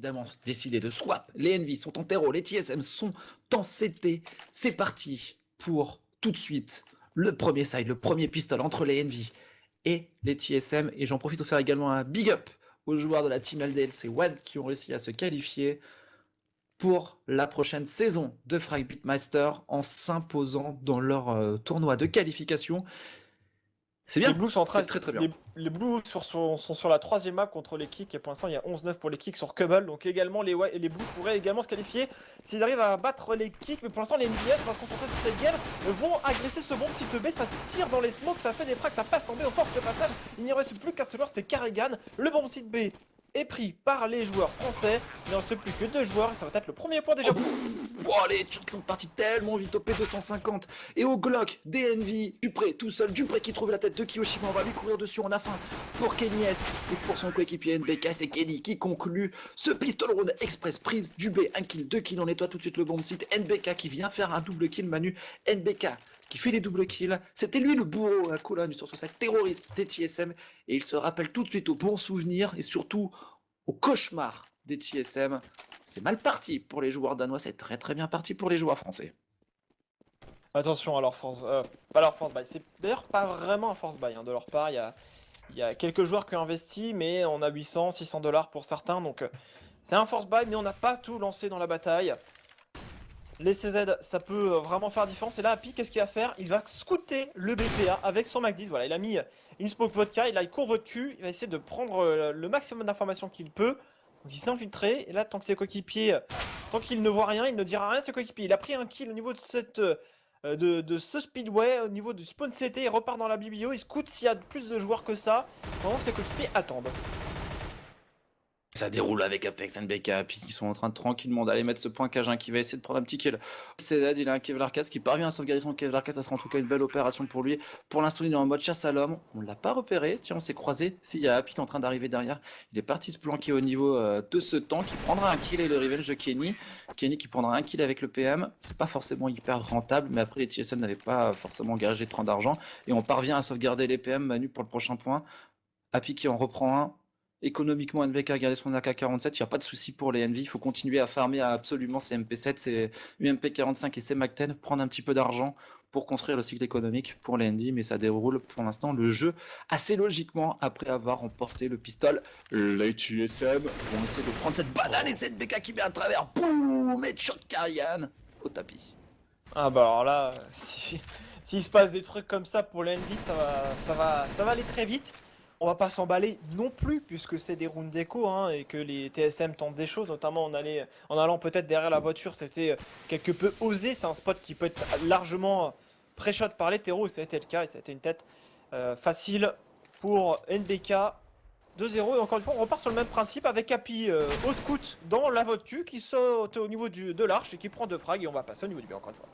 évidemment décidé de swap. Les Envy sont en terreau, les TSM sont en CT. C'est parti pour tout de suite le premier side, le premier pistol entre les Envy et les TSM. Et j'en profite pour faire également un big up aux joueurs de la team LDLC One qui ont réussi à se qualifier pour la prochaine saison de Frag Beatmaster en s'imposant dans leur tournoi de qualification. C'est bien, les Blues sont c'est très très bien. Les Blues sont sur la 3e map contre les Kicks et pour l'instant il y a 11-9 pour les Kicks sur Cubble, donc également les Blues pourraient également se qualifier s'ils arrivent à battre les Kicks, mais pour l'instant les NBS, on va se concentrer sur cette game, vont agresser ce bombe site B, ça tire dans les smokes, ça fait des frags, ça passe en B, on force le passage, il n'y reste plus qu'un seul joueur, c'est Carrigan, le bombe site B est pris par les joueurs français, il ne reste plus que 2 joueurs et ça va être le premier point déjà. Oh, les Tchouks sont partis tellement vite au P250 et au Glock, DNV, Dupré tout seul, Dupré qui trouve la tête de Kiyoshima, on va lui courir dessus, on a faim pour Kenny S et pour son coéquipier NBK, c'est Kenny qui conclut ce pistol round express prise du B, 1 kill, 2 kills, on nettoie tout de suite le bomb site, NBK qui vient faire un double kill Manu, NBK qui fait des doubles kills, c'était lui le bourreau à colonne sur ce sac terroriste des TSM et il se rappelle tout de suite aux bons souvenirs et surtout au cauchemar des TSM. C'est mal parti pour les joueurs danois, c'est très très bien parti pour les joueurs français. Attention, alors force buy, c'est d'ailleurs pas vraiment un force buy de leur part, il y a quelques joueurs qui ont investi, mais on a 800, 600 $ pour certains, donc c'est un force buy, mais on n'a pas tout lancé dans la bataille. Les CZ, ça peut vraiment faire différence, et là, Happy, qu'est-ce qu'il va faire? Il va scouter le BPA avec son Mac 10, voilà, il a mis une smoke vodka, il court votre cul, il va essayer de prendre le maximum d'informations qu'il peut, donc il s'est infiltré, et là, tant que ses coéquipiers, tant qu'il ne voit rien, il ne dira rien à ses coéquipiers. Il a pris un kill au niveau de cette... de ce speedway au niveau du spawn CT, il repart dans la biblio, il scoute s'il y a plus de joueurs que ça, pendant ses coéquipiers attendent. Ça déroule avec Apex, NBK, puis qui sont en train de tranquillement d'aller mettre ce point Cajun qui va essayer de prendre un petit kill. C'est il a un Kevlar Cast qui parvient à sauvegarder son Kevlar Cast, ça sera en tout cas une belle opération pour lui. Pour l'instant, il est en mode chasse à l'homme, on l'a pas repéré, tiens, on s'est croisé. S'il y a Happy qui est en train d'arriver derrière, il est parti se planquer au niveau de ce temps, qui prendra un kill et le revenge de Kenny. Kenny qui prendra un kill avec le PM, c'est pas forcément hyper rentable, mais après les TSM n'avaient pas forcément engagé tant d'argent. Et on parvient à sauvegarder les PM, Manu pour le prochain point. Happy qui en reprend un. Économiquement, NBK a gardé son AK-47, il n'y a pas de souci pour les NV, il faut continuer à farmer absolument ces MP7, ces UMP45 et ces MAC-10, prendre un petit peu d'argent pour construire le cycle économique pour les NV, mais ça déroule pour l'instant le jeu assez logiquement après avoir remporté le pistol. Les TSM vont essayer de prendre cette banane et cette NBK qui met à travers, boum, et shot Carrigan au tapis. Ah bah alors là, s'il se passe des trucs comme ça pour l'Envy, ça va aller très vite. On va pas s'emballer non plus puisque c'est des rounds d'écho et que les TSM tentent des choses, notamment en allant peut-être derrière la voiture, c'était quelque peu osé, c'est un spot qui peut être largement pré-shot par les terreaux et ça a été le cas et ça a été une tête facile pour NBK. 2-0 et encore une fois on repart sur le même principe avec Happy au scout dans la vodka qui saute au niveau de l'arche et qui prend 2 frags et on va passer au niveau du B encore une fois.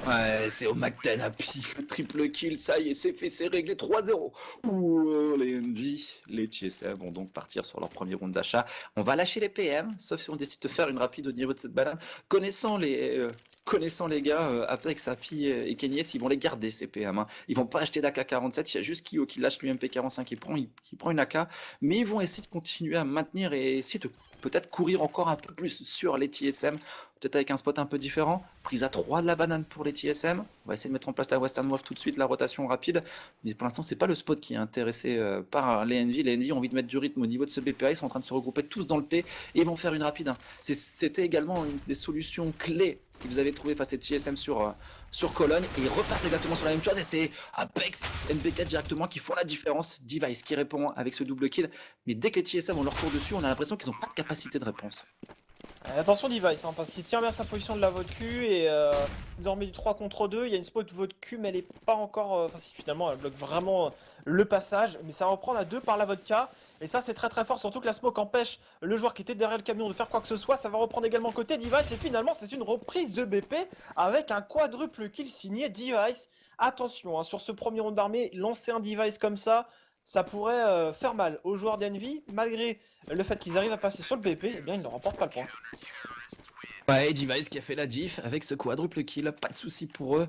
Ouais, c'est au MAC-10 Happy, triple kill, ça y est, c'est fait, c'est réglé 3-0. Ouh, les Envy, les TSM vont donc partir sur leur premier round d'achat. On va lâcher les PM, sauf si on décide de faire une rapide au niveau de cette banane. Connaissant les gars, Apex, Happy et Kenyes, ils vont les garder ces PM. Ils vont pas acheter d'AK-47, il y a juste Kyo qui lâche l'UMP45, qui prend une AK, mais ils vont essayer de continuer à maintenir et essayer de peut-être courir encore un peu plus sur les TSM, peut-être avec un spot un peu différent. Prise à 3 de la banane pour les TSM. On va essayer de mettre en place la Western Wave tout de suite, la rotation rapide. Mais pour l'instant, c'est pas le spot qui est intéressé par les Envy. Les Envy ont envie de mettre du rythme au niveau de ce BPA. Ils sont en train de se regrouper tous dans le T et ils vont faire une rapide. C'était également une des solutions clés qu'ils avaient trouvées face à TSM sur Cologne. Et ils repartent exactement sur la même chose. Et c'est Apex, NBK directement qui font la différence. Device qui répond avec ce double kill. Mais dès que les TSM ont leur tour dessus, on a l'impression qu'ils n'ont pas de capacité de réponse. Attention Device, parce qu'il tient bien sa position de la vodka et désormais du 3 contre 2, il y a une spot vodka mais elle est pas encore, enfin si finalement elle bloque vraiment le passage, mais ça va reprendre à 2 par la vodka et ça c'est très très fort, surtout que la smoke empêche le joueur qui était derrière le camion de faire quoi que ce soit, ça va reprendre également côté Device et finalement c'est une reprise de BP avec un quadruple kill signé Device. Attention sur ce premier round d'armée, lancer un Device comme ça pourrait faire mal aux joueurs d'Envy, malgré le fait qu'ils arrivent à passer sur le BP, eh bien ils ne remportent pas le point. Ouais, et Device qui a fait la diff avec ce quadruple kill, pas de souci pour eux.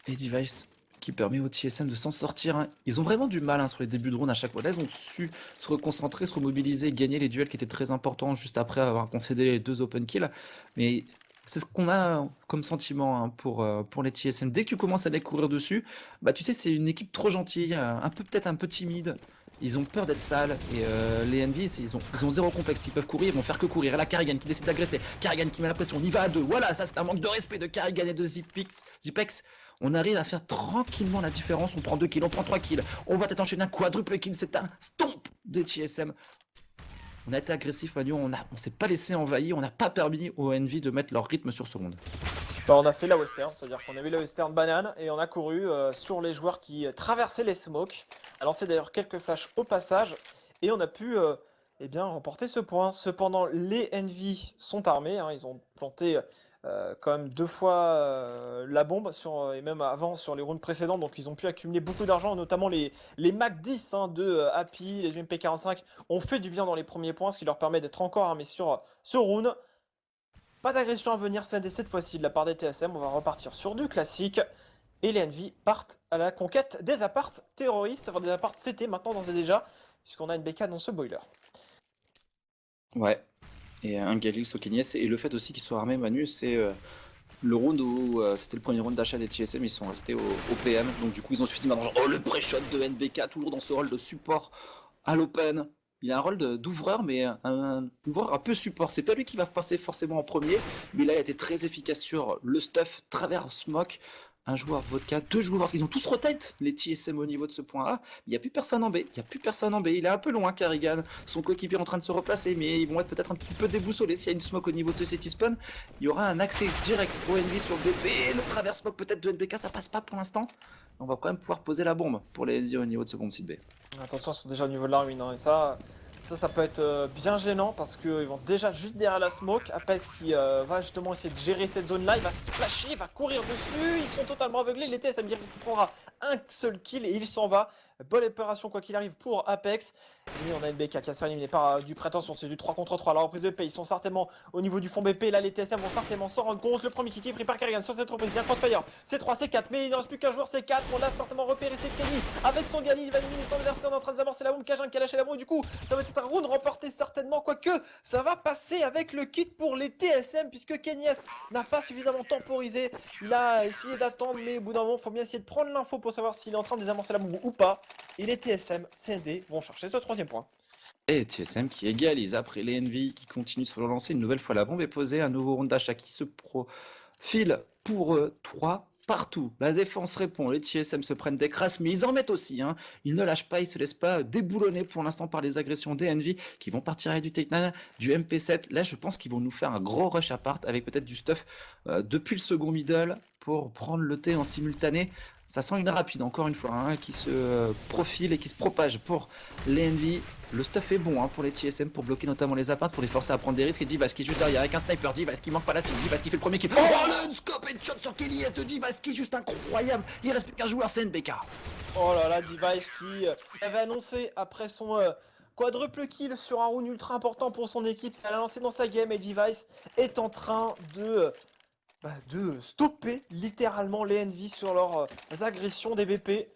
Et Device qui permet au TSM de s'en sortir, hein. Ils ont vraiment du mal, hein, sur les débuts de round à chaque fois. Là, ils ont su se reconcentrer, se remobiliser, gagner les duels qui étaient très importants juste après avoir concédé les 2 open kills. Mais c'est ce qu'on a comme sentiment, hein, pour les TSM. Dès que tu commences à les courir dessus, bah tu sais, c'est une équipe trop gentille, un peu peut-être un peu timide. Ils ont peur d'être sales et les Envy, ils ont zéro complexe. Ils peuvent courir, ils vont faire que courir. Et là, Karrigan qui décide d'agresser. Karrigan qui met la pression. On y va à deux. Voilà, ça c'est un manque de respect de Karrigan et de Zipex. On arrive à faire tranquillement la différence. On prend 2 kills, on prend 3 kills. On va peut-être enchaîner un quadruple kill. C'est un stomp des TSM. On a été agressif, Manu. On s'est pas laissé envahir. On n'a pas permis aux Envy de mettre leur rythme sur ce round. Bah, on a fait la western, c'est-à-dire qu'on a vu la western banane et on a couru sur les joueurs qui traversaient les smokes, a lancé d'ailleurs quelques flashs au passage et on a pu eh bien, remporter ce point. Cependant, les Envy sont armés, hein, ils ont planté quand même 2 fois la bombe et même avant sur les rounds précédents, donc ils ont pu accumuler beaucoup d'argent, notamment les Mac 10 hein, de Happy, les UMP 45 ont fait du bien dans les premiers points, ce qui leur permet d'être encore armés sur ce round. Pas d'agression à venir cette fois-ci de la part des TSM, on va repartir sur du classique. Et les Envy partent à la conquête des apparts terroristes, enfin des apparts CT maintenant d'ores et déjà, puisqu'on a une BK dans ce boiler. Ouais. Et un Galix au Kenyes. Et le fait aussi qu'ils soient armés, Manu, c'est le round où c'était le premier round d'achat des TSM, ils sont restés au PM. Donc du coup, ils ont suffisamment d'argent. Oh, le pré-shot de NBK, toujours dans ce rôle de support à l'open. Il a un rôle d'ouvreur, mais un ouvreur un peu support. C'est pas lui qui va passer forcément en premier, mais là, il a été très efficace sur le stuff, travers smoke. Un joueur vodka, 2 joueurs, ils ont tous rotate les TSM au niveau de ce point-là. Il n'y a plus personne en B, Il est un peu loin, Karrigan. Son coéquipier est en train de se replacer, mais ils vont être peut-être un petit peu déboussolés. S'il y a une smoke au niveau de ce city spawn, il y aura un accès direct au NV sur le BP. Le travers smoke peut-être de NBK, ça passe pas pour l'instant. On va quand même pouvoir poser la bombe pour les NV au niveau de ce bomb site B. Attention, ils sont déjà au niveau de la ruine, hein, et ça peut être bien gênant parce qu'ils vont déjà juste derrière la smoke. Apex qui va justement essayer de gérer cette zone là, il va se splasher, il va courir dessus, ils sont totalement aveuglés. Les TSM il prendra un seul kill et il s'en va. Bonne opération quoi qu'il arrive pour Apex. Et on a une BK qui va se faire éliminer par du prétention, c'est du 3 contre 3. La reprise de paix, ils sont certainement au niveau du fond BP. Là, les TSM vont certainement s'en rendre compte. Le premier kick est pris par Karrigan sur cette reprise. Bien crossfire. C'est 3, c'est 4, mais il ne reste plus qu'un joueur, c'est 4. On l'a certainement repéré, c'est Kenny. Avec son Gali, il va éliminer son adversaire. On est en train de savoir, c'est la bombe Cajun qui a lâché la bombe. Du coup, ça va être un round remporté certainement. Quoique, ça va passer avec le kit pour les TSM, puisque Kenny S n'a pas suffisamment temporisé. Il a essayé d'attendre, mais au bout d'un moment, il faut bien essayer de prendre l'info pour savoir s'il est en train de désamorcer la bombe ou pas. Et les TSM, CND vont chercher ce 3e point. Et TSM qui égalise après les NV qui continuent de se relancer une nouvelle fois. La bombe est posée, un nouveau round d'achat qui se profile pour 3 partout. La défense répond, les TSM se prennent des crasses, mais ils en mettent aussi, hein. Ils ne lâchent pas, ils se laissent pas déboulonner pour l'instant par les agressions des NV qui vont partir avec du Technan, du MP7. Là, je pense qu'ils vont nous faire un gros rush apart avec peut-être du stuff depuis le second middle pour prendre le T en simultané. Ça sent une rapide, encore une fois, hein, qui se profile et qui se propage pour les NV. Le stuff est bon, hein, pour les TSM, pour bloquer notamment les apparts, pour les forcer à prendre des risques. Et Divas qui est juste derrière avec un sniper. Divas qui manque pas la cible. Divas qui fait le premier kill. Oh, le scope et shot sur Kelly S de Divas qui est juste incroyable. Il reste plus qu'un joueur, c'est NBK. Oh là là, Device qui avait annoncé après son quadruple kill sur un round ultra important pour son équipe. Ça l'a lancé dans sa game et Device est en train de stopper littéralement les Envy sur leurs agressions des BP.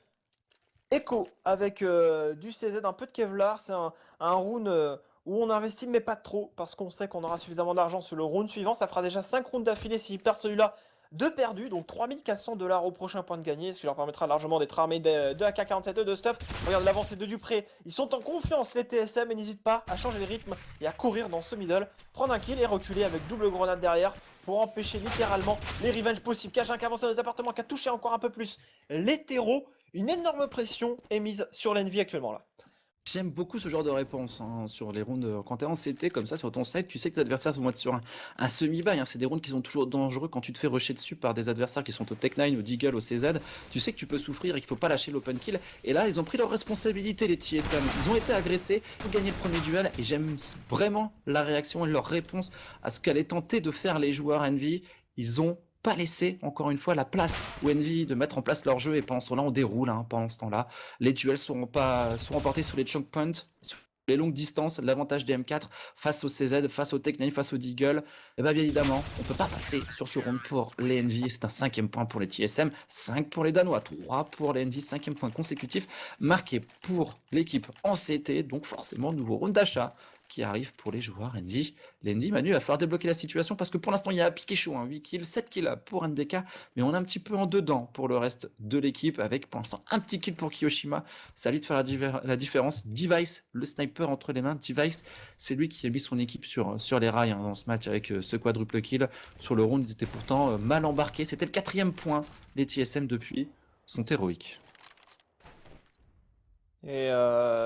Echo avec du CZ, un peu de Kevlar, c'est un round où on investit mais pas trop parce qu'on sait qu'on aura suffisamment d'argent sur le round suivant. Ça fera déjà 5 rounds d'affilée s'il perd celui-là de perdu, donc 3400 $ au prochain point de gagner, ce qui leur permettra largement d'être armés de AK-47 de stuff. Regarde l'avancée de Dupré, ils sont en confiance les TSM et n'hésitent pas à changer le rythme et à courir dans ce middle, prendre un kill et reculer avec double grenade derrière pour empêcher littéralement les revenges possibles. Cajun qui avance dans les appartements, qui a touché encore un peu plus les terreaux. Une énorme pression est mise sur l'Envy actuellement là. J'aime beaucoup ce genre de réponse, hein, sur les rounds. Quand t'es en CT comme ça sur ton site, tu sais que tes adversaires vont être sur un semi-buy, hein. C'est des rounds qui sont toujours dangereux quand tu te fais rusher dessus par des adversaires qui sont au Tech9, au Deagle, au CZ. Tu sais que tu peux souffrir et qu'il faut pas lâcher l'open kill. Et là, ils ont pris leurs responsabilités, les TSM. Ils ont été agressés, ils ont gagné le premier duel. Et j'aime vraiment la réaction et leur réponse à ce qu'allaient tenter de faire les joueurs Envy. Ils ont pas laissé, encore une fois, la place aux Envy de mettre en place leur jeu. Et pendant ce temps-là, on déroule, hein, pendant ce temps-là. Les duels sont remportés sur les choke points, les longues distances, l'avantage des M4 face au CZ, face au Tech9, face au Deagle, et bien évidemment, on peut pas passer sur ce round pour les Envy. C'est un 5e point pour les TSM, 5 pour les Danois, 3 pour les Envy, 5e point consécutif marqué pour l'équipe en CT, donc forcément nouveau round d'achat qui arrive pour les joueurs Envy. Les Envy, Manu, il va falloir débloquer la situation parce que pour l'instant il y a Happy qui est chaud, 8 kills, 7 kills pour NBK, mais on est un petit peu en dedans pour le reste de l'équipe avec pour l'instant un petit kill pour Kiyoshima. Ça a lui de faire la différence. Device, le sniper entre les mains. Device, c'est lui qui a mis son équipe sur les rails dans ce match avec ce quadruple kill. Sur le round, ils étaient pourtant mal embarqués. C'était le 4e point. Les TSM depuis sont héroïques. Et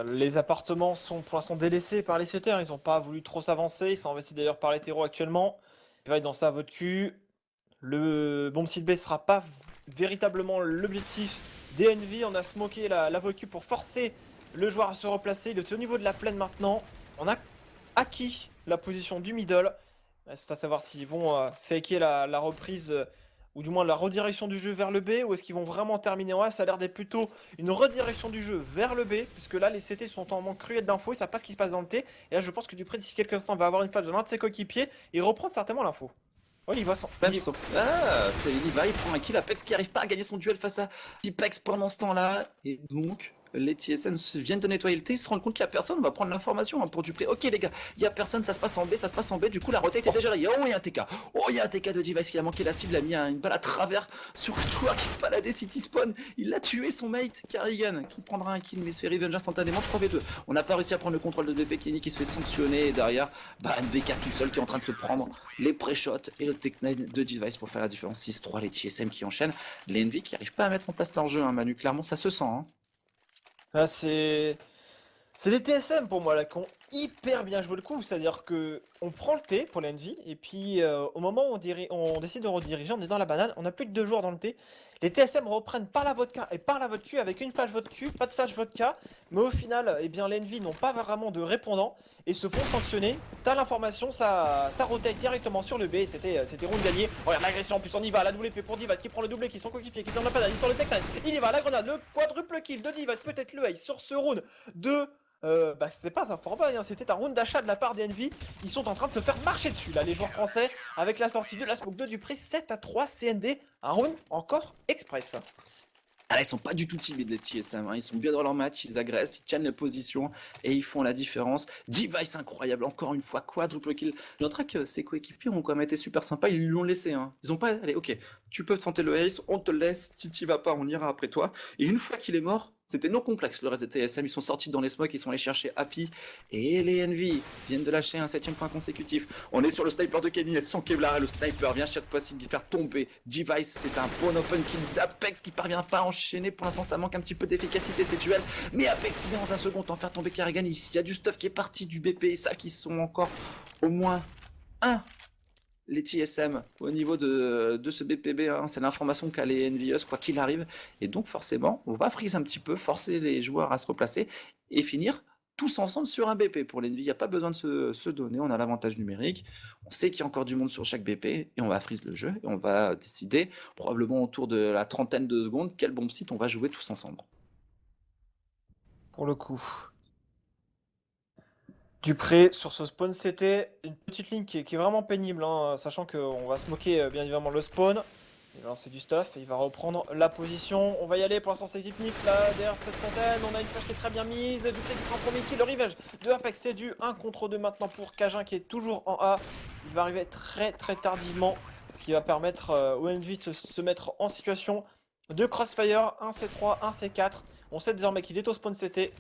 les appartements sont pour l'instant délaissés par les CT, ils n'ont pas voulu trop s'avancer, ils sont investis d'ailleurs par les terreaux actuellement. Il va être dans sa votre cul. Le bomb site B sera pas véritablement l'objectif des Envy. On a smoké la vote Q pour forcer le joueur à se replacer. Il est au niveau de la plaine maintenant. On a acquis la position du middle. C'est à savoir s'ils vont faker la reprise ou du moins la redirection du jeu vers le B, ou est-ce qu'ils vont vraiment terminer en A. Ça a l'air d'être plutôt une redirection du jeu vers le B, puisque là les CT sont en manque cruel d'infos, ils savent pas ce qui se passe dans le T, et là je pense que Dupré d'ici quelques instants va avoir une flash de l'un de ses coéquipiers, et reprend certainement l'info. Oh, il va sans... Même son... Ah, c'est Levi, il prend un kill. Apex qui arrive pas à gagner son duel face à Tipex pendant ce temps-là. Et donc, les TSM viennent de nettoyer le T, ils se rendent compte qu'il n'y a personne, on va prendre l'information pour Dupré. Ok les gars, il n'y a personne, ça se passe en B, ça se passe en B. Du coup, la rotate est déjà là. Oh, il y a un TK. Oh, il y a un TK de Device qui a manqué la cible, il a mis une balle à travers sur un joueur qui se baladait City Spawn. Il a tué son mate, Carrigan, qui prendra un kill, mais se fait revenge instantanément 3v2. On n'a pas réussi à prendre le contrôle de BP Kenny qui se fait sanctionner. Et derrière, NBK tout seul qui est en train de se prendre les pré-shots et le Tech9 de Device pour faire la différence. 6-3, les TSM qui enchaînent. Les Envy qui n'arrivent pas à mettre en place leur jeu, Manu. Clairement, ça se sent. Ah, c'est les TSM pour moi là qui ont hyper bien joué le coup, c'est-à-dire que on prend le T pour l'Envy et puis au moment où on décide de rediriger, on est dans la banane, on n'a plus que 2 joueurs dans le T. Les TSM reprennent par la vodka et par la vodka Q avec une flash vodka Q, pas de flash vodka, mais au final, eh bien l'Envy n'ont pas vraiment de répondant et se font sanctionner. T'as l'information, ça rotate directement sur le B, et c'était round gagné. Regarde l'agression, en plus on y va, la double épée pour Divat qui prend le doublé, qui sont coéquipiers, qui est dans la banane, il sort le tech 9, il y va, la grenade, le quadruple kill de Divat, peut-être le ace sur ce round de c'est pas un fort bail, hein, c'était un round d'achat de la part des Envy. Ils sont en train de se faire marcher dessus là, les joueurs français, avec la sortie de la smoke de Dupré. 7-3 CND, un round encore express. Ah là, ils sont pas du tout timides les TSM, ils sont bien dans leur match, ils agressent, ils tiennent les positions et ils font la différence. Device incroyable, encore une fois, quadruple kill. Je noterai que ses coéquipiers ont quand même été super sympas, ils lui ont laissé. Ils ont pas, allez, ok, tu peux tenter le ace, on te laisse, si t'y vas pas, on ira après toi. Et une fois qu'il est mort, c'était non complexe le reste des TSM, ils sont sortis dans les smokes, ils sont allés chercher Happy et les Envy viennent de lâcher un 7ème point consécutif. On est sur le sniper de Kenny, sans Kevlar et le sniper vient chaque fois de faire tomber Device. C'est un bon open kill d'Apex qui parvient pas à enchaîner. Pour l'instant, ça manque un petit peu d'efficacité ces duels, mais Apex qui vient dans un second temps faire tomber Carrigan. Il y a du stuff qui est parti du BP et ça qui sont encore au moins un. Les TSM au niveau de ce BPB, c'est l'information qu'a les Envious quoi qu'il arrive, et donc forcément on va freeze un petit peu, forcer les joueurs à se replacer et finir tous ensemble sur un BP. Pour l'Envy, il n'y a pas besoin de se donner, on a l'avantage numérique, on sait qu'il y a encore du monde sur chaque BP et on va freeze le jeu et on va décider probablement autour de la trentaine de secondes quel bomb site on va jouer tous ensemble. Pour le coup. Dupré sur ce spawn, c'était une petite ligne qui est vraiment pénible, sachant qu'on va smoker bien évidemment le spawn. Il va lancer du stuff et il va reprendre la position. On va y aller pour l'instant, c'est Zipnix là derrière cette fontaine. On a une flash qui est très bien mise. Dupré qui prend un premier kill. Le revenge de Apex, c'est du 1 contre 2 maintenant pour Cajun qui est toujours en A. Il va arriver très tardivement, ce qui va permettre au Envy de se mettre en situation de crossfire. 1 C3, 1 C4. On sait désormais qu'il est au spawn CT.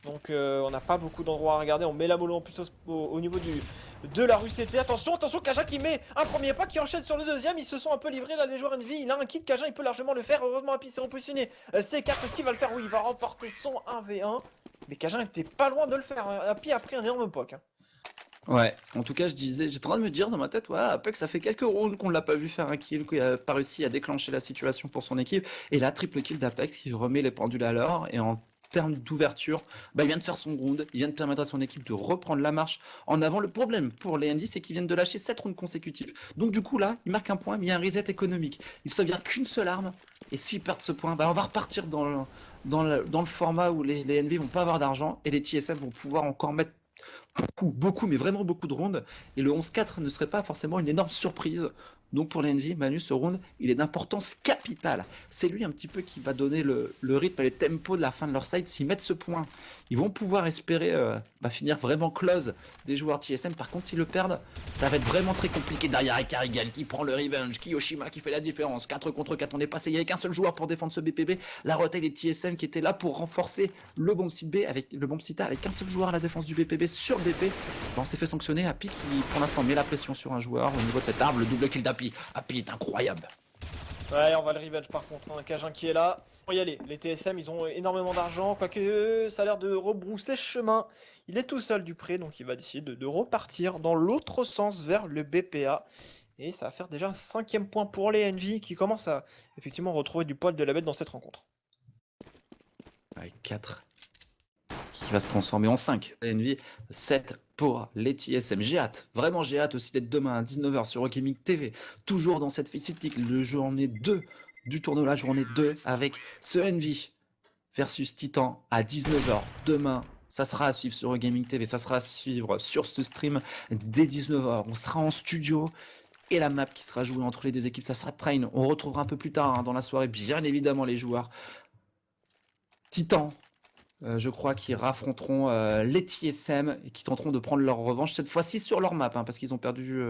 Donc on n'a pas beaucoup d'endroits à regarder, on met la mollo en plus au niveau de la rue CT. Attention, Kaja qui met un premier pas, qui enchaîne sur le deuxième. Ils se sont un peu livrés là les joueurs Envy. Il a un kit, Kaja il peut largement le faire. Heureusement Happy s'est repositionné. C4 qui va le faire, oui il va remporter son 1v1. Mais Kaja était pas loin de le faire, Happy a pris un énorme poke. Ouais, en tout cas, j'étais en train de me dire dans ma tête, ouais, Apex, ça fait quelques rounds qu'on l'a pas vu faire un kill, qu'il a pas réussi à déclencher la situation pour son équipe. Et là, triple kill d'Apex qui remet les pendules à l'heure. Et en termes d'ouverture, il vient de faire son round, il vient de permettre à son équipe de reprendre la marche en avant. Le problème pour les ND, c'est qu'ils viennent de lâcher 7 rounds consécutifs. Donc du coup, là, il marque un point, mais il y a un reset économique. Il ne se vient qu'une seule arme. Et s'ils perdent ce point, on va repartir dans le format où les NV vont pas avoir d'argent et les TSM vont pouvoir encore mettre beaucoup, mais vraiment beaucoup de rounds. Et le 11-4 ne serait pas forcément une énorme surprise. Donc pour les NV, Manu, ce round, il est d'importance capitale. C'est lui un petit peu qui va donner le rythme et le tempo de la fin de leur side. S'ils mettent ce point, ils vont pouvoir espérer finir vraiment close des joueurs TSM. Par contre, s'ils le perdent, ça va être vraiment très compliqué. Derrière, avec Karrigan qui prend le revenge, Kiyoshima qui fait la différence. 4 contre 4, on est passé. Il n'y avait qu'un seul joueur pour défendre ce BPB. La rotaille des TSM qui était là pour renforcer le bomb site B avec le bomb site A avec un seul joueur à la défense du BPB sur le BP. On s'est fait sanctionner. Happy qui pour l'instant met la pression sur un joueur au niveau de cette arme. Le double kill d'Happy. Happy est incroyable. Ouais, on va le revenge par contre, un Cajun qui est là. On va y aller, les TSM ils ont énormément d'argent, quoique ça a l'air de rebrousser chemin. Il est tout seul du pré, donc il va décider de repartir dans l'autre sens vers le BPA. Et ça va faire déjà un 5e point pour les NV qui commencent à effectivement retrouver du poil de la bête dans cette rencontre. Avec 4 qui va se transformer en 5. NV 7 pour les TSM. J'ai hâte, vraiment j'ai hâte aussi d'être demain à 19h sur Gaming TV, toujours dans cette Faceit le journée 2 du tournoi, la journée 2 avec ce NV versus Titan à 19h demain. Ça sera à suivre sur Gaming TV, ça sera à suivre sur ce stream dès 19h. On sera en studio et la map qui sera jouée entre les deux équipes, ça sera Train. On retrouvera un peu plus tard dans la soirée, bien évidemment, les joueurs Titan. Je crois qu'ils raffronteront les TSM et qui tenteront de prendre leur revanche cette fois-ci sur leur map, parce qu'ils ont perdu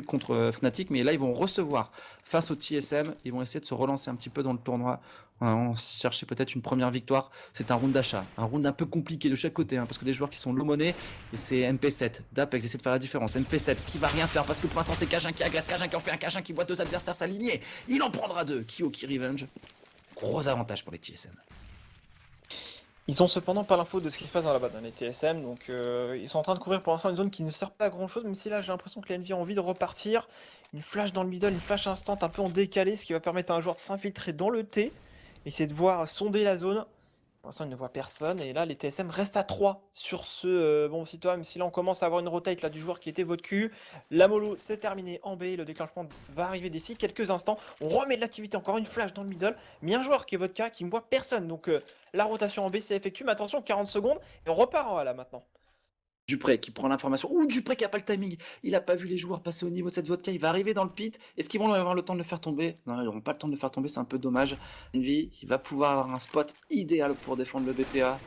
contre Fnatic, mais là ils vont recevoir face au TSM. Ils vont essayer de se relancer un petit peu dans le tournoi. On chercher peut-être une première victoire. C'est un round d'achat, un round un peu compliqué de chaque côté, parce que des joueurs qui sont low money et c'est MP7 d'Apex essaie de faire la différence. MP7 qui va rien faire parce que pour l'instant c'est Cajun qui agresse, Cajun qui en fait un Cajun qui voit 2 adversaires s'aligner. Il en prendra 2. Kyo qui revenge. Gros avantage pour les TSM. Ils ont cependant pas l'info de ce qui se passe dans la base, les TSM, donc ils sont en train de couvrir pour l'instant une zone qui ne sert pas à grand chose, même si là j'ai l'impression que les NV ont envie de repartir. Une flash dans le middle, une flash instant un peu en décalé, ce qui va permettre à un joueur de s'infiltrer dans le T, essayer de voir sonder la zone. Pour l'instant, il ne voit personne, et là les TSM restent à 3 sur ce bon site, même si là on commence à avoir une rotate là, du joueur qui était votre cul. La mollo c'est terminé en B, le déclenchement va arriver d'ici quelques instants. On remet de l'activité, encore une flash dans le middle, mais un joueur qui est votre cas qui ne voit personne, donc la rotation en B s'effectue, mais attention, 40 secondes, et on repart en A là maintenant. Dupré qui prend l'information. Ouh, Dupré qui a pas le timing. Il a pas vu les joueurs passer au niveau de cette vodka. Il va arriver dans le pit. Est-ce qu'ils vont avoir le temps de le faire tomber? Non, ils n'auront pas le temps de le faire tomber. C'est un peu dommage. Envy, il va pouvoir avoir un spot idéal pour défendre le BPA.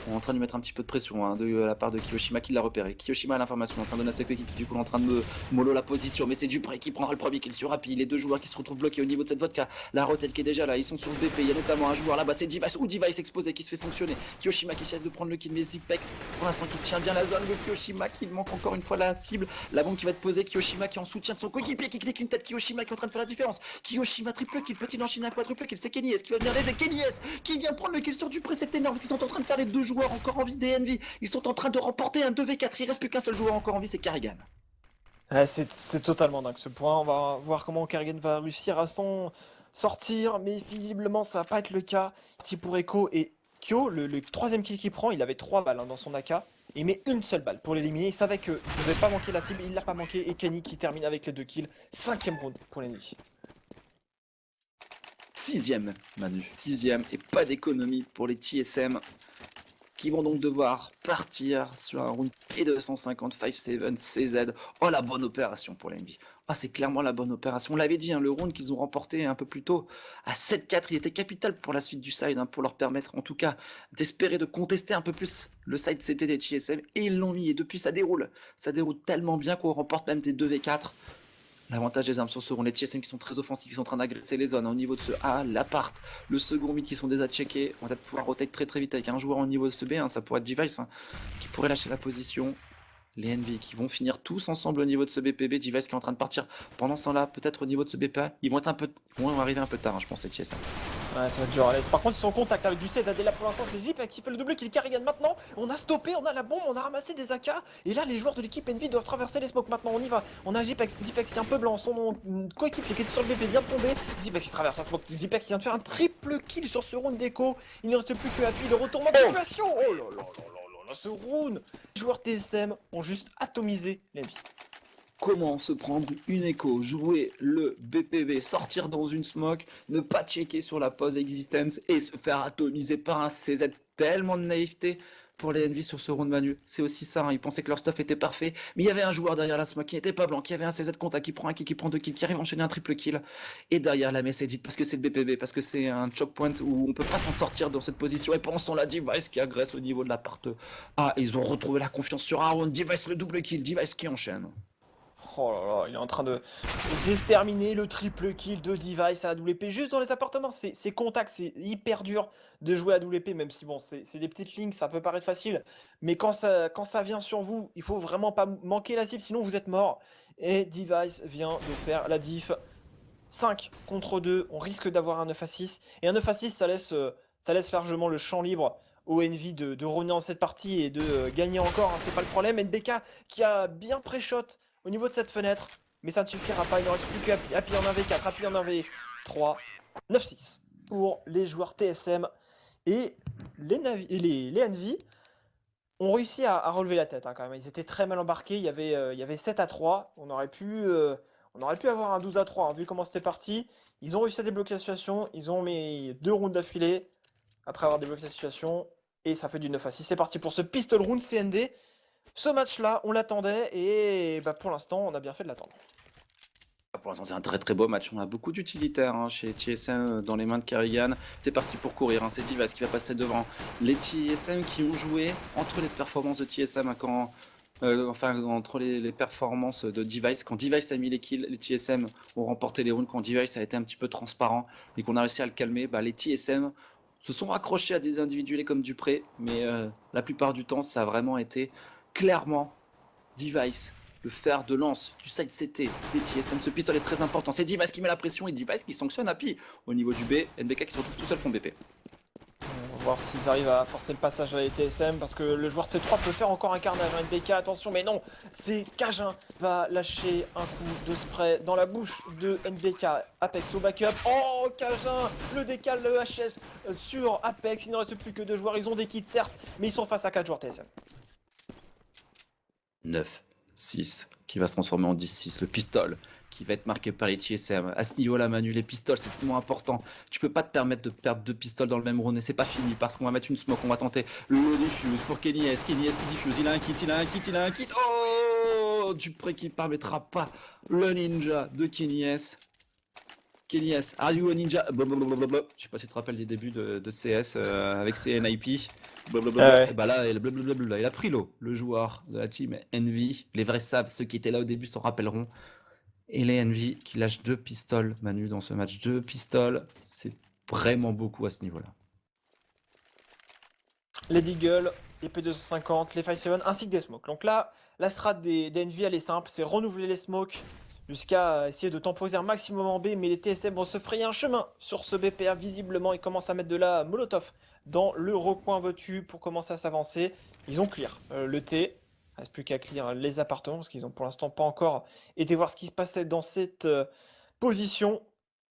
On est en train de lui mettre un petit peu de pression de la part de Kiyoshima qui l'a repéré. Kiyoshima a l'information, en train de donner à ses équipe, du coup, en train de mollo la position. Mais c'est Dupré qui prendra le premier kill sur Happy. Les deux joueurs qui se retrouvent bloqués au niveau de cette vodka. La Rotel qui est déjà là, ils sont sur le BP. Il y a notamment un joueur là-bas, c'est Device ou Device exposé qui se fait sanctionner. Kiyoshima qui cherche de prendre le kill, mais Zipex pour l'instant qui tient bien la zone. Le Kiyoshima qui manque encore une fois la cible. La bombe qui va être posée. Kiyoshima qui est en soutien de son coéquipier qui clique une tête. Kiyoshima qui est en train de faire la différence. Kiyoshima triple kill, peut-il enchaîner un quadruple kill? C'est Kenny S qui va venir l'aider. Kenny S qui vient prendre le kill sur Dupré, c'est énorme. Qui sont en train de faire les deux joueurs encore en vie. NV, ils sont en train de remporter un 2v4, il reste plus qu'un seul joueur encore en vie, c'est Karrigan. Ouais, c'est totalement dingue ce point, on va voir comment Karrigan va réussir à s'en sortir, mais visiblement ça va pas être le cas. Parti pour Echo et Kyo, le troisième kill qu'il prend, il avait 3 balles dans son AK, et il met une seule balle pour l'éliminer, il savait qu'il ne devait pas manquer la cible, il l'a pas manqué, et Kenny qui termine avec les 2 kills, 5e round pour l'ennemi. 6ème Manu, 6ème et pas d'économie pour les TSM qui vont donc devoir partir sur un round P250 5-7 CZ. Oh la bonne opération pour l'NV. Ah, c'est clairement la bonne opération. On l'avait dit, le round qu'ils ont remporté un peu plus tôt à 7-4, il était capital pour la suite du side, pour leur permettre en tout cas d'espérer de contester un peu plus le side CT des TSM. Et ils l'ont mis, et depuis ça déroule. Ça déroule tellement bien qu'on remporte même des 2v4. L'avantage des armes sur ce round, les TSM qui sont très offensifs, qui sont en train d'agresser les zones au niveau de ce A, l'appart, le second mid qui sont déjà checkés. On va peut-être pouvoir rotate très vite avec un joueur au niveau de ce B, ça pourrait être Device qui pourrait lâcher la position. Les NV qui vont finir tous ensemble au niveau de ce BPB, Device qui est en train de partir pendant ce temps-là, peut-être au niveau de ce BPA. Ils vont arriver un peu tard, je pense, les TSM. Ouais, ça va être dur à l'aise. Par contre, ils sont en contact avec du C. Là pour l'instant, c'est Jip qui fait le double kill Karrigan maintenant. On a stoppé, on a la bombe, on a ramassé des AK. Et là, les joueurs de l'équipe Envy doivent traverser les smokes maintenant. On y va. On a Zipex qui est un peu blanc. Son coéquipier qui est sur le BP vient de tomber. Zipex qui traverse un smoke. Zipex qui vient de faire un triple kill sur ce round d'écho. Il ne reste plus que Happy. Le retournement de situation. Oh là là là là là là, ce round. Les joueurs TSM ont juste atomisé les vies. comment se prendre une écho, jouer le BPV, sortir dans une smoke, ne pas checker sur la pause existence et se faire atomiser par un CZ. Tellement de naïveté pour les Envy sur ce round Manu. C'est aussi ça, hein. Ils pensaient que leur stuff était parfait, mais il y avait un joueur derrière la smoke qui n'était pas blanc, qui avait un CZ contact, qui prend un kill, qui prend deux kills, qui arrive à enchaîner un triple kill. Et derrière la messe edit, parce que c'est le BPV, parce que c'est un choke point où on peut pas s'en sortir dans cette position. Et pendant ce temps-là, Device qui agresse au niveau de l'appart. Ah, ils ont retrouvé la confiance sur un round. Device le double kill, Device qui enchaîne. Oh là là, il est en train de exterminer le triple kill de Device à la WP juste dans les appartements. C'est contact, c'est hyper dur de jouer à la WP, même si bon, c'est des petites lignes, ça peut paraître facile. Mais quand ça vient sur vous, il faut vraiment pas manquer la cible, sinon vous êtes mort. Et Device vient de faire la diff. 5 contre 2, on risque d'avoir un 9 à 6. Et un 9 à 6, ça laisse largement le champ libre au Envy de revenir dans cette partie et de gagner encore, hein, c'est pas le problème. NBK qui a bien pré-shot au niveau de cette fenêtre, mais ça ne suffira pas, il ne reste plus qu'Happy en 1v4, Happy en 1v3, 9-6 pour les joueurs TSM. Et les Envy ont réussi à relever la tête, hein, quand même. Ils étaient très mal embarqués, il y avait 7 à 3, on aurait pu avoir un 12 à 3, hein, vu comment c'était parti. Ils ont réussi à débloquer la situation, ils ont mis 2 rounds d'affilée après avoir débloqué la situation, et ça fait du 9 à 6. C'est parti pour ce pistol round CND. Ce match-là, on l'attendait, et bah, pour l'instant, on a bien fait de l'attendre. Pour l'instant, c'est un très très beau match. On a beaucoup d'utilitaires, hein, chez TSM dans les mains de Carrigan. C'est parti pour courir, hein. C'est Device qui va passer devant. Les TSM qui ont joué entre les performances de TSM, hein, entre les performances de Device. Quand Device a mis les kills, les TSM ont remporté les rounds. Quand Device a été un petit peu transparent et qu'on a réussi à le calmer, bah, les TSM se sont accrochés à des individuels comme Dupré. Mais la plupart du temps, ça a vraiment été clairement Device, le fer de lance du side CT des TSM. Ce pistolet est très important. C'est Device qui met la pression et Device qui sanctionne Happy au niveau du B. NBK qui se retrouve tout seul fond BP. On va voir s'ils arrivent à forcer le passage à la TSM, parce que le joueur C3 peut faire encore un carnage. NBK, attention, mais non, c'est Cajun va lâcher un coup de spray dans la bouche de NBK. Apex au backup. Oh, Cajun, le décale, le HS sur Apex. Il ne reste plus que 2 joueurs. Ils ont des kits, certes, mais ils sont face à 4 joueurs TSM. 9, 6, qui va se transformer en 10-6. Le pistol qui va être marqué par les TSM. À ce niveau-là, Manu, les pistoles, c'est tellement important. Tu peux pas te permettre de perdre 2 pistoles dans le même round et c'est pas fini parce qu'on va mettre une smoke, on va tenter le diffuse pour Kenny S. Kenny S qui diffuse, il a un kit, il a un kit, il a un kit. Oh, Dupré qui ne permettra pas le ninja de Kenny S. Kenny S, are you a ninja? Blablabla. Je sais pas si tu te rappelles des débuts de CS avec CNIP. Ouais. Et bah là, il a pris l'eau, le joueur de la team Envy. Les vrais savent, ceux qui étaient là au début s'en rappelleront. Et les Envy qui lâchent 2 pistoles, Manu, dans ce match. 2 pistoles, c'est vraiment beaucoup à ce niveau-là. Les Deagle, les P250, les 5-7 ainsi que des smokes. Donc là, la strat des Envy elle est simple, c'est renouveler les smokes jusqu'à essayer de temporiser un maximum en B, mais les TSM vont se frayer un chemin sur ce BPA visiblement. Ils commencent à mettre de la molotov dans le recoin votu pour commencer à s'avancer. Ils ont clear le T, il reste plus qu'à clear les appartements parce qu'ils ont pour l'instant pas encore été voir ce qui se passait dans cette position.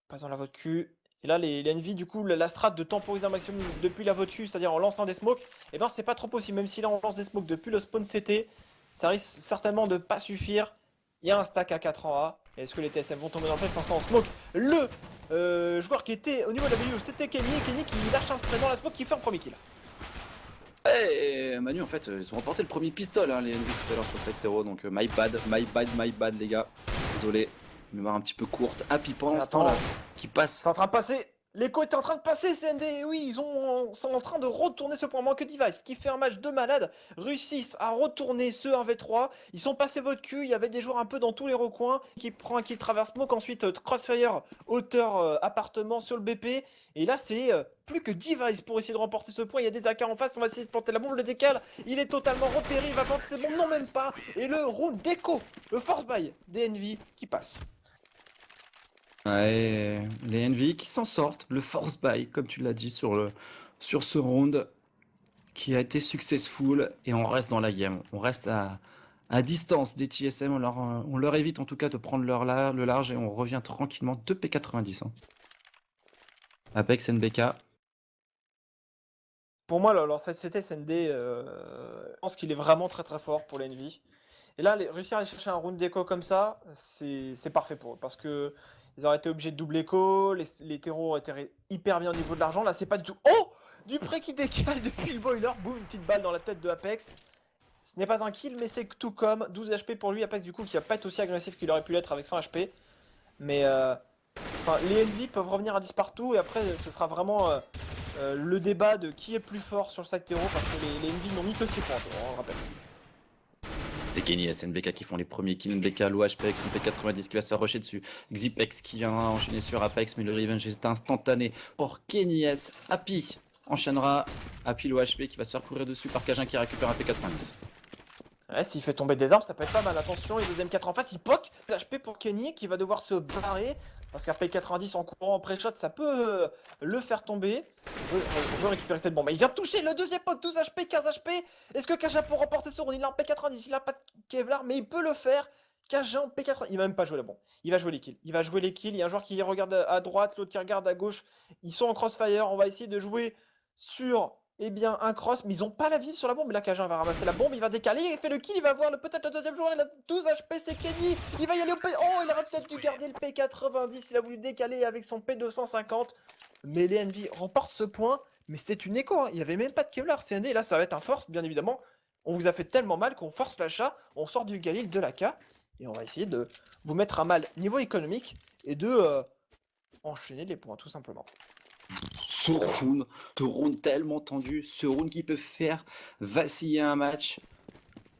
Passant la vote Q. Et là, les Envy, du coup, la strat de temporiser un maximum depuis la votu, c'est-à-dire en lançant des smokes, et ben c'est pas trop possible. Même si là on lance des smokes depuis le spawn CT, ça risque certainement de pas suffire. Il y a un stack à 4 en A. Est-ce que les TSM vont tomber dans le piège? Pour l'instant, on smoke le joueur qui était au niveau de la BU, c'était Kenny. Kenny qui lâche un spray dans la smoke qui fait un premier kill. Et Manu, en fait, ils ont remporté le premier pistol, hein, les Envy tout à l'heure sur cette terreau. Donc, my bad, les gars. Désolé, mémoire un petit peu courte. Happy pendant ce temps là, qui passe. C'est en train de passer. L'écho est en train de passer, CND. Oui, sont en train de retourner ce point. Moins que Device, qui fait un match de malade, réussissent à retourner ce 1v3. Ils sont passés votre cul. Il y avait des joueurs un peu dans tous les recoins. Qui prend un kill traverse smoke. Ensuite, crossfire, hauteur, appartement sur le BP. Et là, c'est plus que Device pour essayer de remporter ce point. Il y a des AK en face. On va essayer de planter la bombe. Le décale. Il est totalement repéré. Il va planter ses bombes. Non, même pas. Et le round d'écho, le force buy des Envy qui passe. Ouais, les Envy qui s'en sortent, le force buy, comme tu l'as dit sur ce round, qui a été successful, et on reste dans la game. On reste à distance des TSM, on leur évite en tout cas de prendre le large, et on revient tranquillement de P90. Hein. Apex NBK. Pour moi, leur cette CT SND, je pense qu'il est vraiment très très fort pour l'Envy. Et là, réussir à aller chercher un round d'écho comme ça, c'est parfait pour eux. Parce que ils auraient été obligés de double écho, les terreaux auraient été hyper bien au niveau de l'argent. Là, c'est pas du tout. Oh! Dupré qui décale depuis le boiler. Boum, une petite balle dans la tête de Apex. Ce n'est pas un kill, mais c'est tout comme 12 HP pour lui. Apex, du coup, qui va pas être aussi agressif qu'il aurait pu l'être avec 100 HP. Mais enfin, les Envy peuvent revenir à 10 partout. Et après, ce sera vraiment le débat de qui est plus fort sur le side terreau. Parce que les Envy n'ont mis que 6 points, on le rappelle. C'est Kenny et SNBK qui font les premiers kills. NBK, l'OHP avec son P90 qui va se faire rusher dessus. Xipex qui vient enchaîner sur Apex, mais le revenge est instantané pour Kenny S. Happy enchaînera. Happy l'OHP qui va se faire courir dessus par Cajun qui récupère un P90. Ouais, s'il fait tomber des arbres, ça peut être pas mal. Attention, les deuxième 4 en face, il poke. HP pour Kenny qui va devoir se barrer. Parce qu'après 90 en courant en pré-shot, ça peut le faire tomber. On veut récupérer cette bombe. Il vient de toucher le deuxième poke, 12 HP, 15 HP. Est-ce que Cajun peut remporter ce round? Il a un P90, il a pas de Kevlar, mais il peut le faire. Cajun, P90, il va même pas jouer la bombe. Il va jouer les kills. Il va jouer les kills. Il y a un joueur qui regarde à droite, l'autre qui regarde à gauche. Ils sont en crossfire. On va essayer de jouer sur bien un cross, mais ils ont pas la vie sur la bombe. Et là, Cajun va ramasser la bombe, il va décaler, il fait le kill, il va voir peut-être le deuxième joueur, il a 12 HP, c'est Kenny. Il va y aller au P. Oh, il aurait peut-être dû garder le P90, il a voulu décaler avec son P250. Mais les Envy remportent ce point, mais c'était une écho, hein. Il n'y avait même pas de Kevlar, CND, et là, ça va être un force, bien évidemment. On vous a fait tellement mal qu'on force l'achat, on sort du Galil, de l'AK, et on va essayer de vous mettre à mal niveau économique et de enchaîner les points, tout simplement. Ce round tellement tendu, ce round qui peut faire vaciller un match.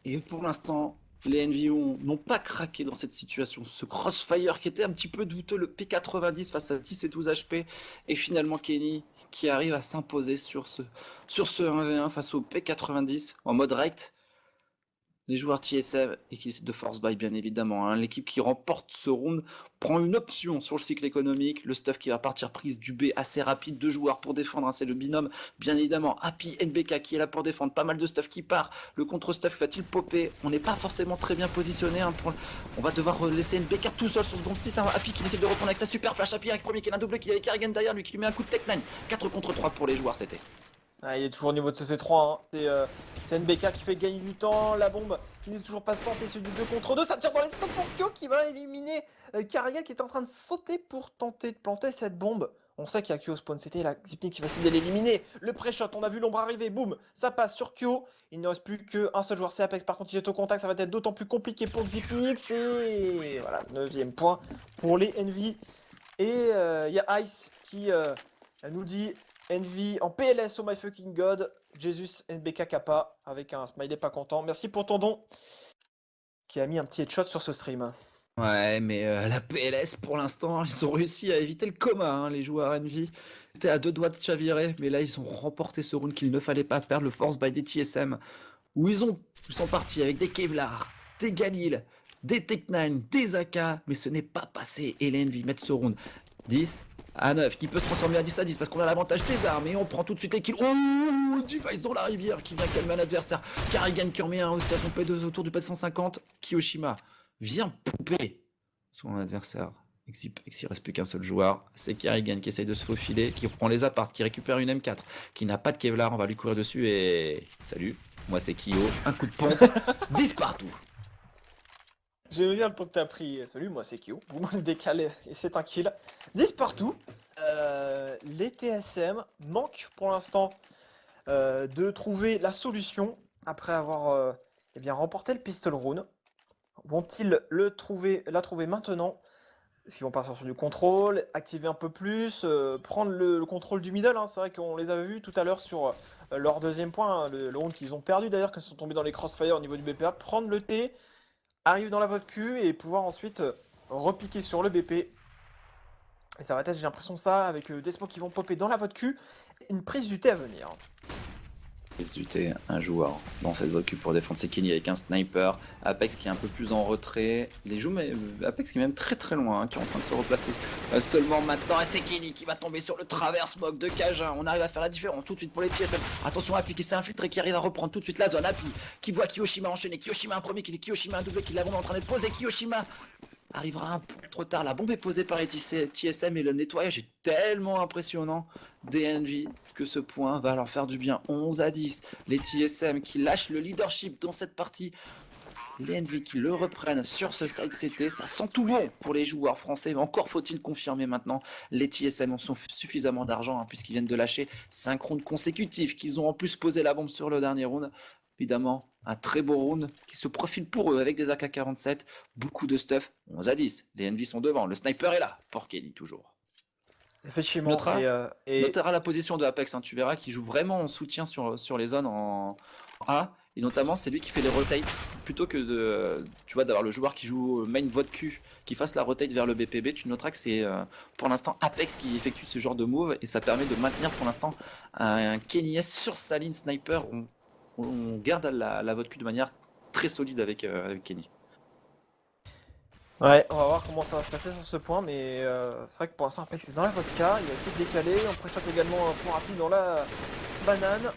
Et pour l'instant, les NVO n'ont pas craqué dans cette situation. Ce crossfire qui était un petit peu douteux, le P90 face à 10 et 12 HP. Et finalement Kenny qui arrive à s'imposer sur ce 1v1 face au P90 en mode rect. Les joueurs TSM et qui décident de force buy bien évidemment. Hein. L'équipe qui remporte ce round prend une option sur le cycle économique. Le stuff qui va partir prise du B assez rapide. 2 joueurs pour défendre. Hein. C'est le binôme bien évidemment. Happy NBK qui est là pour défendre. Pas mal de stuff qui part. Le contre-stuff va-t-il popper? On n'est pas forcément très bien positionné. Hein, on va devoir laisser NBK tout seul sur ce bon site. Hein. Happy qui décide de répondre avec sa super flash. Happy avec premier qui est un double qui est avec Kerrigan derrière lui qui lui met un coup de Tech 9. 4 contre 3 pour les joueurs c'était. Ah, il est toujours au niveau de ce C3, hein. C'est NBK qui fait gagner du temps, la bombe qui n'est toujours pas forte et c'est du 2 contre 2, ça tire dans les spots pour Kyo qui va éliminer Karriel qui est en train de sauter pour tenter de planter cette bombe. On sait qu'il y a Kyo au spawn CT, la Xipnik qui va essayer de l'éliminer. Le pré-shot, on a vu l'ombre arriver, boum, ça passe sur Kyo. Il ne reste plus qu'un seul joueur, c'est Apex, par contre il est au contact, ça va être d'autant plus compliqué pour Xipnik. Et voilà, 9ème point pour les Envy. Et il y a Ice qui nous dit... Envy en PLS, oh my fucking god. Jesus NBK Kappa avec un smiley pas content. Merci pour ton don. Qui a mis un petit headshot sur ce stream. Ouais, mais la PLS pour l'instant, ils ont réussi à éviter le coma, hein, les joueurs Envy. C'était à 2 doigts de chavirer, mais là ils ont remporté ce round qu'il ne fallait pas perdre, le force by des TSM, où ils sont partis avec des Kevlar, des Galil, des Tech 9, des AK, mais ce n'est pas passé. Et les Envy mettent ce round 10 à 9, qui peut se transformer à 10 à 10 parce qu'on a l'avantage des armes et on prend tout de suite les kills. Oh, Device dans la rivière qui vient calmer un adversaire. Karrigan qui en met un aussi à son P2 autour du P150. Kiyoshima vient pouper son adversaire. Il reste plus qu'un seul joueur. C'est Karrigan qui essaye de se faufiler, qui reprend les apparts, qui récupère une M4, qui n'a pas de Kevlar. On va lui courir dessus et salut. Moi c'est Kyo. Un coup de pompe. 10 partout. J'aime bien le temps que t'as pris. Salut, moi c'est Kyo. Vous me décalez et c'est un kill. 10 partout. Les TSM manquent pour l'instant de trouver la solution après avoir eh bien, remporté le pistol round. Vont-ils la trouver maintenant? Est-ce qu'ils vont partir sur du contrôle, activer un peu plus, prendre le contrôle du middle, hein. C'est vrai qu'on les avait vus tout à l'heure sur leur deuxième point, hein, le round qu'ils ont perdu d'ailleurs, quand ils sont tombés dans les crossfire au niveau du BPA. Prendre le T, arrive dans la voie de cul et pouvoir ensuite repiquer sur le BP. Et ça va être, j'ai l'impression, ça, avec des smokes qui vont popper dans la voie de cul, une prise du T à venir. SUT, un joueur dans cette voie pour défendre ses Kenny avec un sniper. Apex qui est un peu plus en retrait. Les joues, mais Apex qui est même très très loin, hein, qui est en train de se replacer seulement maintenant. Et c'est Kenny qui va tomber sur le travers smoke de Cajun. On arrive à faire la différence tout de suite pour les TSM. Attention, Happy qui s'est infiltré, qui arrive à reprendre tout de suite la zone. Happy qui voit Kiyoshima enchaîner. Kiyoshima un premier, Kiyoshima un double, qui l'a vraiment en train d'être posé. Kiyoshima arrivera un peu trop tard. La bombe est posée par les TSM et le nettoyage est tellement impressionnant des Envy que ce point va leur faire du bien. 11 à 10. Les TSM qui lâchent le leadership dans cette partie. Les Envy qui le reprennent sur ce side CT, ça sent tout bon pour les joueurs français, mais encore faut-il confirmer maintenant. Les TSM ont suffisamment d'argent puisqu'ils viennent de lâcher 5 rounds consécutifs, qu'ils ont en plus posé la bombe sur le dernier round. Évidemment, un très beau round qui se profile pour eux avec des AK-47, beaucoup de stuff, 11-10. Les Envy sont devant, le sniper est là, pour Kenny toujours. Effectivement. Notera, Et notera la position de Apex, tu verras qu'il joue vraiment en soutien sur les zones en A. Et notamment, c'est lui qui fait les rotates plutôt que d'avoir le joueur qui joue main vote Q qui fasse la rotate vers le BPB. Tu noteras que c'est pour l'instant Apex qui effectue ce genre de move et ça permet de maintenir pour l'instant un Kenny S sur sa ligne sniper. On garde la vote Q de manière très solide avec Kenny. ouais, on va voir comment ça va se passer sur ce point, mais c'est vrai que pour l'instant Apex est dans la vodka, il va essayer de décaler, on pré-shot également un point rapide dans la banane.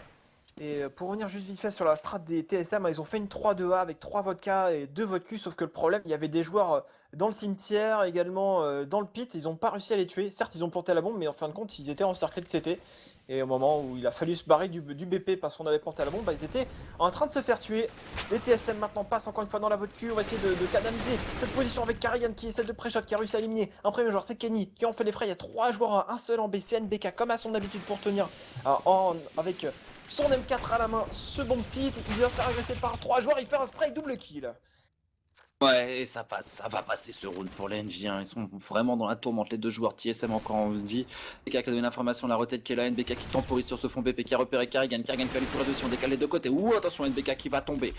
Et pour revenir juste vite fait sur la strat des TSM, ils ont fait une 3-2A avec 3 vodka et 2 vodka, sauf que le problème, il y avait des joueurs dans le cimetière, également dans le pit, ils n'ont pas réussi à les tuer. Certes, ils ont planté la bombe, mais en fin de compte, ils étaient encerclés de CT. Et au moment où il a fallu se barrer du BP parce qu'on avait planté la bombe, ils étaient en train de se faire tuer. Les TSM maintenant passent encore une fois dans la vodka, on va essayer de canaliser cette position avec Karigan qui essaie de pré-shot, qui a réussi à éliminer un premier joueur, c'est Kenny qui en fait les frais. Il y a 3 joueurs, un seul en B, CNBK comme à son habitude pour tenir avec son M4 à la main, ce bomb site, il vient se faire agresser par 3 joueurs, il fait un spray double kill. Ouais, et ça passe, ça va passer ce round pour les NV. Ils sont vraiment dans la tourmente, les deux joueurs TSM encore en vie. BK qui a donné l'information, la rotate qui est là, NBK qui temporise sur ce fond BP qui a repéré Karigan qui va lui courir dessus, on décale les deux côtés. Ouh, attention, NBK qui va tomber.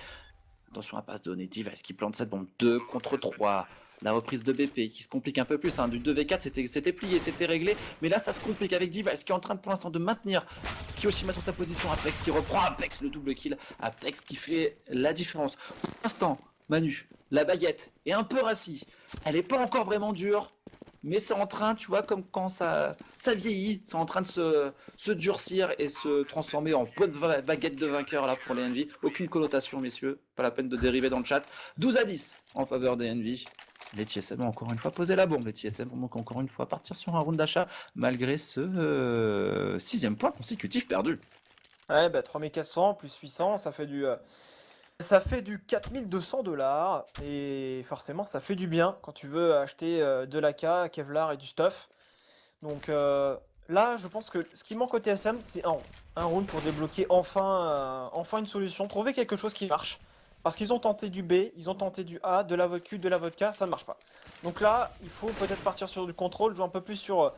Attention à passe donnée, Device qui plante cette bombe 2 contre 3. La reprise de BP qui se complique un peu plus, du 2v4 c'était plié, c'était réglé, mais là ça se complique avec Device qui est en train pour l'instant de maintenir Kiyoshima sur sa position, Apex qui reprend, Apex le double kill, Apex qui fait la différence. Pour l'instant, Manu, la baguette est un peu rassie, elle est pas encore vraiment dure, mais c'est en train, tu vois, comme quand ça vieillit, c'est en train de se durcir et se transformer en bonne baguette de vainqueur là pour les Envy. Aucune connotation, messieurs, pas la peine de dériver dans le chat. 12-10 en faveur des Envy. Les TSM ont encore une fois posé la bombe. Les TSM vont donc encore une fois partir sur un round d'achat malgré ce 6ème point consécutif perdu. Ouais, bah 3400 plus 800, ça fait du 4200 $. Et forcément, ça fait du bien quand tu veux acheter de l'AK, Kevlar et du stuff. Donc là, je pense que ce qui manque au TSM, c'est un round pour débloquer enfin une solution, trouver quelque chose qui marche. Parce qu'ils ont tenté du B, ils ont tenté du A, de la vodka, de la vodka, ça ne marche pas. Donc là, il faut peut-être partir sur du contrôle, jouer un peu plus sur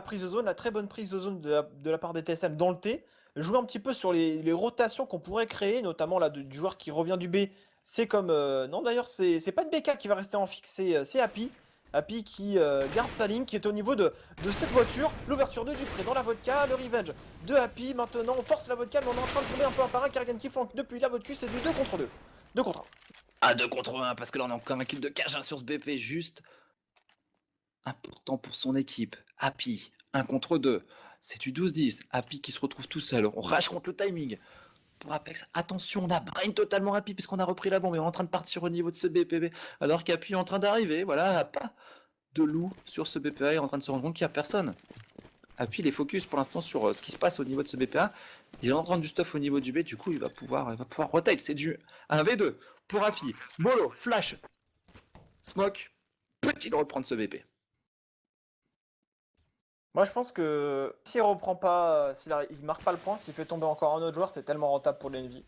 prise de zone, la très bonne prise de zone de la part des TSM dans le T. Jouer un petit peu sur les rotations qu'on pourrait créer, notamment là du joueur qui revient du B. C'est comme... non d'ailleurs, c'est pas une BK qui va rester en fixe, c'est Happy. Happy qui garde sa ligne, qui est au niveau de cette voiture. L'ouverture de Dupré dans la vodka, le revenge de Happy. Maintenant, on force la vodka, mais on est en train de tomber un peu un par un. Karigan qui flanque depuis la vodka, c'est du 2 contre 2. 2 contre 1. Ah, 2 contre 1, parce que là on a encore un kill de cage sur ce BP, juste important pour son équipe. Happy, 1 contre 2. C'est du 12-10. Happy qui se retrouve tout seul. On rage contre le timing. Pour Apex, attention, on a brain totalement Happy puisqu'on a repris la bombe et on est en train de partir au niveau de ce BPB. Alors qu'Happy est en train d'arriver. Voilà, pas de loup sur ce BPA. Il est en train de se rendre compte qu'il n'y a personne. Happy, il est focus pour l'instant sur ce qui se passe au niveau de ce BPA. Il est en train du stuff au niveau du B. Du coup, il va pouvoir rotate. C'est du 1v2 pour Happy. Molo, flash, smoke. Peut-il reprendre ce BP? Moi, je pense que s'il reprend pas, il marque pas le point, s'il fait tomber encore un autre joueur, c'est tellement rentable pour l'Envy.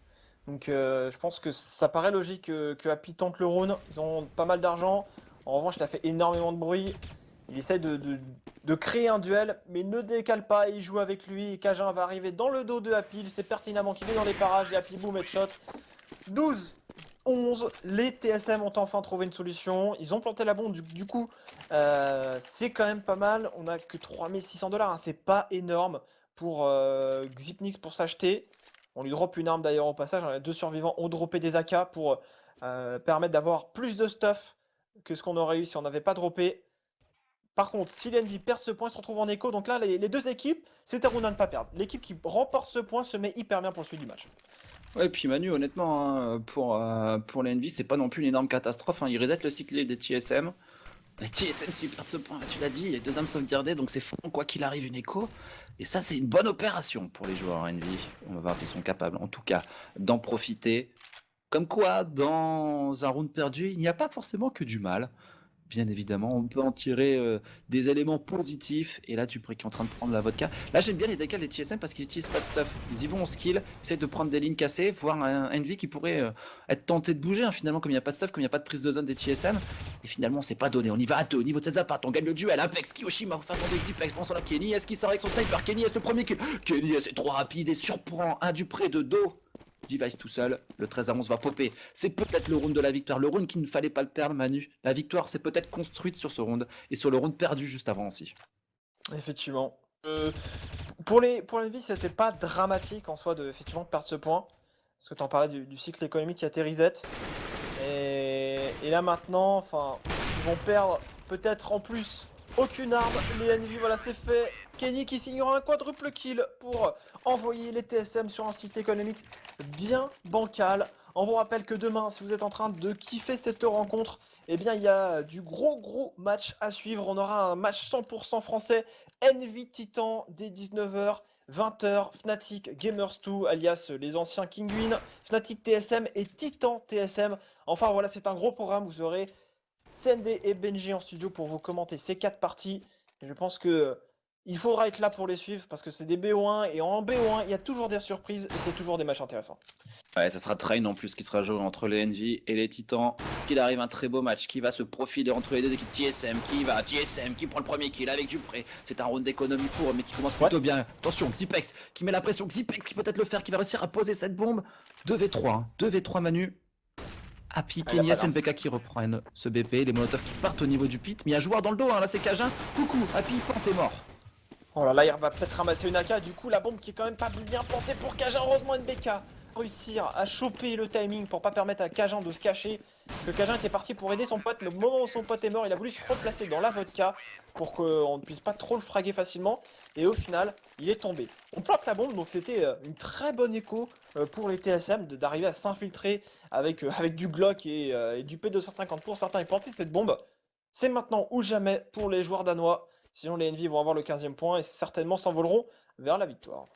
Donc, je pense que ça paraît logique que Happy tente le round. Ils ont pas mal d'argent. En revanche, il a fait énormément de bruit. Il essaye de créer un duel, mais ne décale pas. Il joue avec lui. Et Cajun va arriver dans le dos de Happy. Il sait pertinemment qu'il est dans les parages. Et Happy, boum, headshot. 12-11. Les TSM ont enfin trouvé une solution. Ils ont planté la bombe. Du coup, c'est quand même pas mal. On a que 3600 $. C'est pas énorme pour Xipnix pour s'acheter. On lui drop une arme d'ailleurs au passage. Les 2 survivants ont droppé des AK pour permettre d'avoir plus de stuff que ce qu'on aurait eu si on n'avait pas droppé. Par contre, si l'Envy perd ce point, il se retrouve en écho. Donc là, les deux équipes, c'est à round à ne pas perdre. L'équipe qui remporte ce point se met hyper bien pour le suite du match. Ouais, et puis Manu, honnêtement, pour les Envy, c'est pas non plus une énorme catastrophe. Il reset le cycle des TSM. Les TSM, s'ils perdent ce point, tu l'as dit, il y a 2 âmes sauvegardées, donc c'est fond, quoi qu'il arrive, une écho. Et ça, c'est une bonne opération pour les joueurs Envy. On va voir s'ils sont capables, en tout cas, d'en profiter. Comme quoi, dans un round perdu, il n'y a pas forcément que du mal. Bien évidemment, on peut en tirer des éléments positifs. Et là, Dupré qui est en train de prendre la vodka. Là, j'aime bien les décals des TSM parce qu'ils utilisent pas de stuff. Ils y vont en skill, essayent de prendre des lignes cassées, voir un Envy qui pourrait être tenté de bouger. Hein, finalement, comme il n'y a pas de stuff, comme il n'y a pas de prise de zone des TSM. Et finalement, c'est pas donné. On y va à deux. Au niveau de cette appart, on gagne le duel. Apex, Kiyoshima, enfin tomber Zipex, prend son là. Kenny, est-ce qu'il sort avec son sniper? Kenny, est-ce le premier kill? Kenny, c'est trop rapide et surprend un Dupré de dos. Device tout seul, le 13-11 va popper. C'est peut-être le round de la victoire, le round qu'il ne fallait pas le perdre, Manu. La victoire s'est peut-être construite sur ce round et sur le round perdu juste avant aussi. Effectivement. Pour les vies, c'était pas dramatique en soi de effectivement perdre ce point. Parce que tu en parlais du cycle économique qui a été reset. Et là maintenant, enfin, ils vont perdre peut-être en plus aucune arme. Les ennemis, voilà, c'est fait. Kenny qui signera un quadruple kill pour envoyer les TSM sur un cycle économique bien bancal. On vous rappelle que demain, si vous êtes en train de kiffer cette rencontre, eh bien, il y a du gros match à suivre. On aura un match 100% français, Envy Titan dès 19h. 20h, Fnatic Gamers 2, alias les anciens Kinguin, Fnatic TSM et Titan TSM. Enfin voilà, c'est un gros programme. Vous aurez CND et Benji en studio pour vous commenter ces 4 parties. Et je pense que il faudra être là pour les suivre parce que c'est des BO1 et en BO1, il y a toujours des surprises et c'est toujours des matchs intéressants. Ouais, ça sera Train en plus qui sera joué entre les Envy et les Titans. Qu'il arrive un très beau match qui va se profiler entre les deux équipes. TSM qui prend le premier kill avec Dupré. C'est un round d'économie pour eux mais qui commence plutôt bien. Attention, Xipex qui met la pression. Xipex qui peut-être le faire, qui va réussir à poser cette bombe. 2v3, hein. 2v3 Manu. Happy, Kenny, SNPK qui reprennent ce BP, les Molotov qui partent au niveau du pit. Mais il y a un joueur dans le dos, hein. Là c'est Cajun. Coucou, Happy, t'es mort. Oh là là, il va peut-être ramasser une AK. Du coup, la bombe qui est quand même pas bien plantée pour Cajun. Heureusement, NBK réussir à choper le timing pour pas permettre à Cajun de se cacher. Parce que Cajun était parti pour aider son pote, mais au moment où son pote est mort, il a voulu se replacer dans la vodka pour qu'on ne puisse pas trop le fraguer facilement. Et au final, il est tombé. On plante la bombe, donc c'était une très bonne écho pour les TSM d'arriver à s'infiltrer avec du Glock et du P250 pour certains et planter cette bombe. C'est maintenant ou jamais pour les joueurs danois. Sinon, les Envy vont avoir le 15e point et certainement s'envoleront vers la victoire.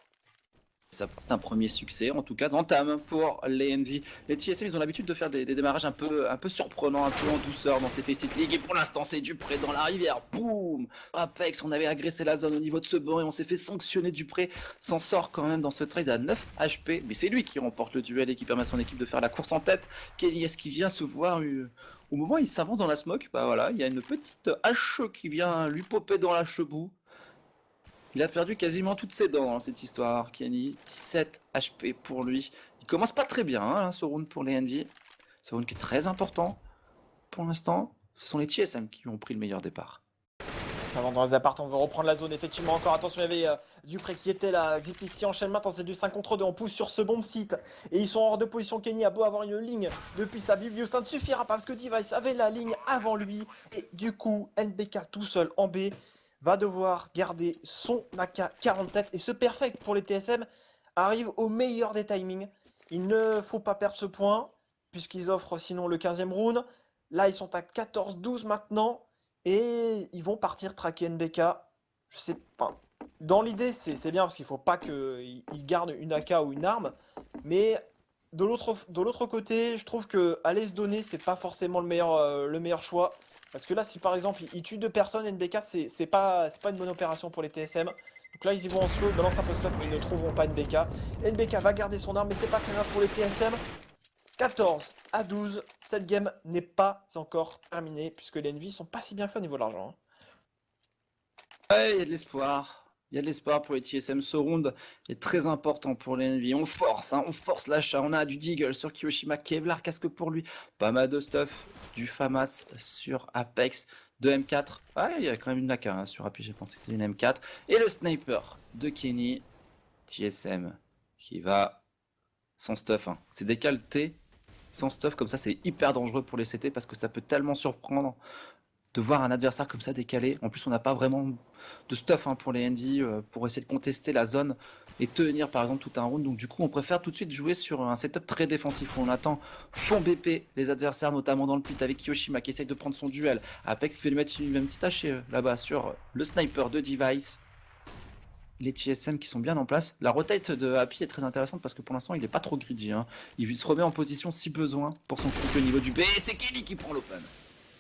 Ça porte un premier succès, en tout cas d'entame pour les Envy. Les TSM, ils ont l'habitude de faire des démarrages un peu surprenants, un peu en douceur dans ces Faceit League. Et pour l'instant, c'est Dupré dans la rivière. Boum! Apex, on avait agressé la zone au niveau de ce banc et on s'est fait sanctionner. Dupré s'en sort quand même dans ce trade à 9 HP. Mais c'est lui qui remporte le duel et qui permet à son équipe de faire la course en tête. Kelly, est-ce qu'il vient se voir au moment où il s'avance dans la smoke? Bah voilà, il y a une petite hache qui vient lui popper dans la chebou. Il a perdu quasiment toutes ses dents dans cette histoire, Kenny. 17 HP pour lui. Il commence pas très bien, hein, ce round pour les Envy. Ce round qui est très important. Pour l'instant, ce sont les TSM qui ont pris le meilleur départ. Ça avance dans les apparts, on veut reprendre la zone, effectivement, encore attention, il y avait Dupré qui était là, Xipix qui enchaîne maintenant, c'est du 5 contre 2, on pousse sur ce bomb site, et ils sont hors de position. Kenny a beau avoir une ligne depuis sa biblio, ça ne suffira pas, parce que Device avait la ligne avant lui, et du coup, NBK tout seul en B, va devoir garder son AK-47, et ce perfect pour les TSM arrive au meilleur des timings. Il ne faut pas perdre ce point, puisqu'ils offrent sinon le 15e round. Là, ils sont à 14-12 maintenant. Et ils vont partir traquer NBK. Je sais pas. Dans l'idée, c'est bien parce qu'il faut pas qu'ils gardent une AK ou une arme. Mais de l'autre côté, je trouve que aller se donner, c'est pas forcément le meilleur choix. Parce que là, si par exemple ils tuent 2 personnes, NBK, c'est pas une bonne opération pour les TSM. Donc là, ils y vont en slow, ils balancent un post-up, mais ils ne trouveront pas NBK. NBK va garder son arme, mais c'est pas très grave pour les TSM. 14-12, cette game n'est pas encore terminée, puisque les Envy sont pas si bien que ça au niveau de l'argent. Ouais, il y a de l'espoir. Il y a de l'espoir pour les TSM. Ce round est très important pour les Envy. On force, hein, on force l'achat. On a du Deagle sur Kiyoshima, Kevlar, casque pour lui. Pas mal de stuff. Du FAMAS sur Apex. De M4. Ouais, il y a quand même une AK hein, sur Apex, j'ai pensé que c'était une M4. Et le sniper de Kenny. TSM qui va sans stuff. Hein. C'est décalé. Sans stuff comme ça, c'est hyper dangereux pour les CT parce que ça peut tellement surprendre de voir un adversaire comme ça décalé. En plus, on n'a pas vraiment de stuff hein, pour les ND pour essayer de contester la zone et tenir par exemple tout un round. Donc du coup, on préfère tout de suite jouer sur un setup très défensif où on attend fond BP les adversaires, notamment dans le pit avec Kiyoshima qui essaye de prendre son duel. Apex qui fait lui mettre une petite hache là-bas sur le sniper de Device. Les TSM qui sont bien en place. La rotate de Happy est très intéressante parce que pour l'instant il est pas trop greedy. Hein. Il se remet en position si besoin pour son truc au niveau du B. Et c'est Kelly qui prend l'open.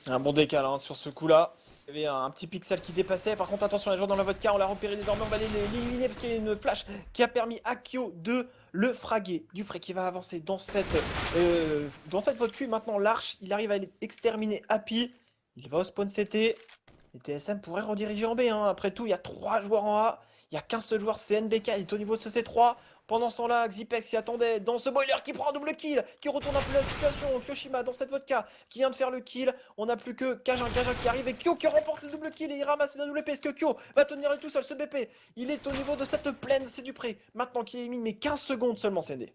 Un bon décal hein, sur ce coup-là. Il y avait un petit pixel qui dépassait. Par contre, attention, les joueurs dans la vodka, on l'a repéré désormais. On va l'éliminer parce qu'il y a une flash qui a permis à Kyo de le fraguer. Dupré qui va avancer dans cette vodka. Maintenant, l'Arche, il arrive à exterminer Happy. Il va au spawn CT. Les TSM pourraient rediriger en B. Hein. Après tout, il y a 3 joueurs en A. Il y a qu'un seul joueur, c'est NBK. Il est au niveau de ce C3. Pendant ce temps-là, Xipex qui attendait dans ce boiler qui prend un double kill, qui retourne un peu la situation. Kyoshima dans cette vodka qui vient de faire le kill. On n'a plus que Kajin qui arrive et Kyo qui remporte le double kill et il ramasse une WP. Est-ce que Kyo va tenir tout seul ce BP? Il est au niveau de cette plaine, c'est Dupré. Maintenant qu'il élimine, mais 15 secondes seulement, CND.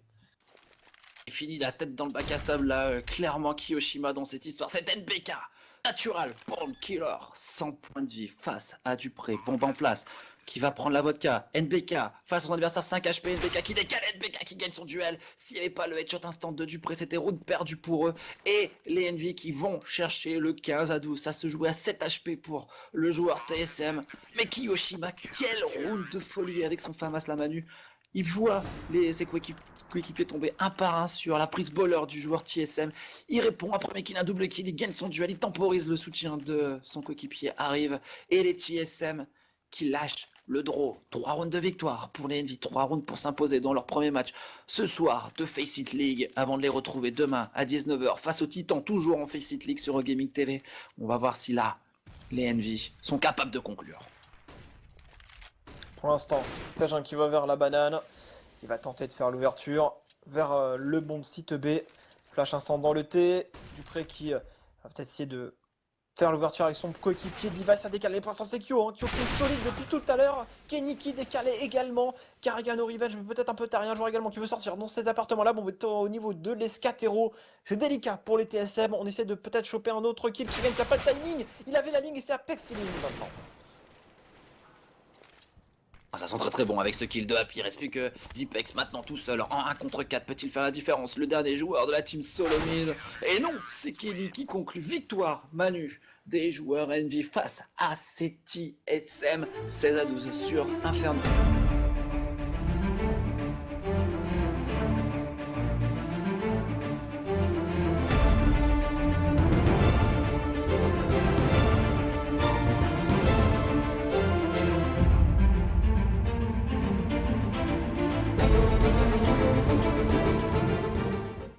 Il finit la tête dans le bac à sable là, clairement Kiyoshima dans cette histoire. C'est NBK, natural, bomb killer, 100 points de vie face à Dupré, bombe en place, qui va prendre la vodka. NBK face à son adversaire 5 HP, NBK qui décale, NBK qui gagne son duel. S'il n'y avait pas le headshot instant de Dupré, c'était round perdu pour eux. Et les NV qui vont chercher le 15 à 12, ça se jouait à 7 HP pour le joueur TSM. Mais Kiyoshima, quel round de folie avec son Famas la Manu. Il voit ses coéquipiers tomber un par un sur la prise baller du joueur TSM. Il répond, un premier kill, un double kill, il gagne son duel, il temporise le soutien de son coéquipier, arrive. Et les TSM qui lâchent le draw. 3 rounds de victoire pour les Envy, 3 rounds pour s'imposer dans leur premier match ce soir de Face It League, avant de les retrouver demain à 19h face aux Titans, toujours en Face It League sur Gaming TV. On va voir si là, les Envy sont capables de conclure. Pour l'instant, Kajin qui va vers la banane, qui va tenter de faire l'ouverture vers le bon site B. Flash instant dans le T. Dupré qui va peut-être essayer de faire l'ouverture avec son coéquipier. Device a décalé pour l'instant c'est Kyo. Kyo qui est solide depuis tout à l'heure. Kenny qui décalé également. Carragano Revenge, mais peut-être un peu tard. Un joueur également qui veut sortir dans ces appartements-là. Bon, au niveau de l'Escatero, c'est délicat pour les TSM. On essaie de peut-être choper un autre kill qui vient qui a pas le timing. Il avait la ligne et c'est Apex qui l'élimine maintenant. Ça sent très très bon avec ce kill de Happy, il reste plus que Zipex maintenant tout seul en 1 contre 4, peut-il faire la différence? Le dernier joueur de la team Solomid. Et non, c'est Kelly qui conclut victoire Manu des joueurs Envy face à ces TSM 16 à 12 sur Inferno.